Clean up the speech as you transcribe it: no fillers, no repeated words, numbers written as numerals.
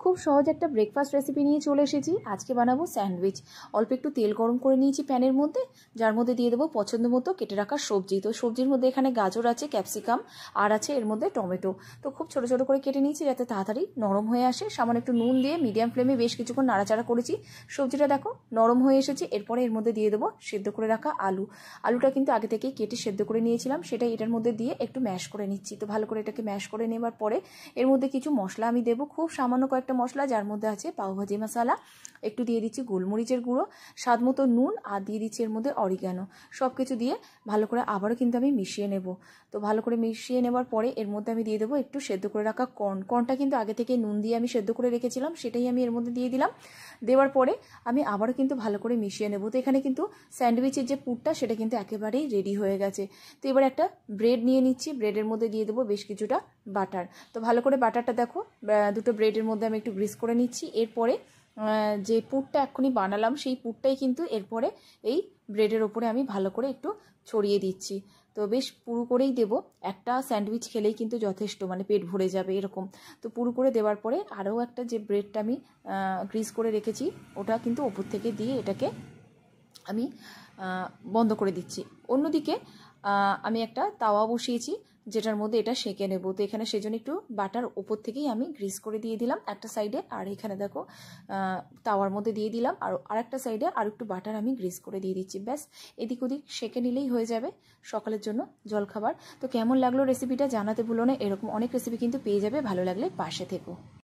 খুব সহজ একটা ব্রেকফাস্ট রেসিপি নিয়ে চলে এসেছি। আজকে বানাবো স্যান্ডউইচ। অল্প একটু তেল গরম করে নিয়েছি প্যানের মধ্যে, যার মধ্যে দিয়ে দেবো পছন্দ মতো কেটে রাখা সবজি। তো সবজির মধ্যে এখানে গাজর আছে, ক্যাপসিকাম আর আছে এর মধ্যে টমেটো। তো খুব ছোট ছোট করে কেটে নিয়েছি যাতে তাড়াতাড়ি নরম হয়ে আসে। সামান্য একটু নুন দিয়ে মিডিয়াম ফ্লেমে বেশ কিছুক্ষণ নাড়াচাড়া করেছি। সবজিটা দেখো নরম হয়ে এসেছে। এরপরে এর মধ্যে দিয়ে দেবো সেদ্ধ করে রাখা আলুটা কিন্তু আগে থেকেই কেটে সেদ্ধ করে নিয়েছিলাম, সেটাই এটার মধ্যে দিয়ে একটু ম্যাশ করে নিচ্ছি। তো ভালো করে এটাকে ম্যাশ করে নেবার পরে এর মধ্যে কিছু মশলা আমি দেবো, খুব সামান্য কয়েকটা মশলা, যার মধ্যে আছে পাওভাজি মশলা, একটু দিয়ে দিচ্ছি গোলমরিচের গুঁড়ো, স্বাদ মতো নুন, আর দিয়ে দিচ্ছি এর মধ্যে অরিগ্যানো। সব কিছু দিয়ে ভালো করে আবারও কিন্তু আমি মিশিয়ে নেব। তো ভালো করে মিশিয়ে নেবার পরে এর মধ্যে আমি দিয়ে দেবো একটু সেদ্ধ করে রাখা কর্নটা কিন্তু আগে থেকে নুন দিয়ে আমি সেদ্ধ করে রেখেছিলাম, সেটাই আমি এর মধ্যে দিয়ে দিলাম। দেওয়ার পরে আমি আবারও কিন্তু ভালো করে মিশিয়ে নেব। তো এখানে কিন্তু স্যান্ডউইচের যে পুরটা সেটা কিন্তু একেবারেই রেডি হয়ে গেছে। তো এবার একটা ব্রেড নিয়ে নিচ্ছি, ব্রেডের মধ্যে দিয়ে দেবো বেশ কিছুটা বাটার। তো ভালো করে বাটারটা দেখো দুটো ব্রেডের মধ্যে আমি একটু গ্রিস করে নিচ্ছি। এরপরে যে পুরটা এক্ষুনি বানালাম সেই পুরটাই কিন্তু এরপরে এই ব্রেডের ওপরে আমি ভালো করে একটু ছড়িয়ে দিচ্ছি। তো বেশ পুরো করেই দেবো, একটা স্যান্ডউইচ খেলেই কিন্তু যথেষ্ট, মানে পেট ভরে যাবে এরকম। তো পুরো করে দেওয়ার পরে আরও একটা যে ব্রেডটা আমি গ্রিস করে রেখেছি ওটা কিন্তু ওপর থেকে দিয়ে এটাকে আমি বন্ধ করে দিচ্ছি। অন্যদিকে আমি একটা তাওয়া বসিয়েছি যেটার মধ্যে এটা সেঁকে নেব। তো এখানে সেজন্য একটু বাটার ওপর থেকেই আমি গ্রিস করে দিয়ে দিলাম একটা সাইডে, আর এখানে দেখো তাওয়ার মধ্যে দিয়ে দিলাম, আর আরেকটা সাইডে আর একটু বাটার আমি গ্রিস করে দিয়ে দিচ্ছি। ব্যাস এদিক ওদিক সেঁকে নিলেই হয়ে যাবে সকালের জন্য জলখাবার। তো কেমন লাগলো রেসিপিটা জানাতে ভুলো না। এরকম অনেক রেসিপি কিন্তু পেয়ে যাবে, ভালো লাগলে পাশে থেকো।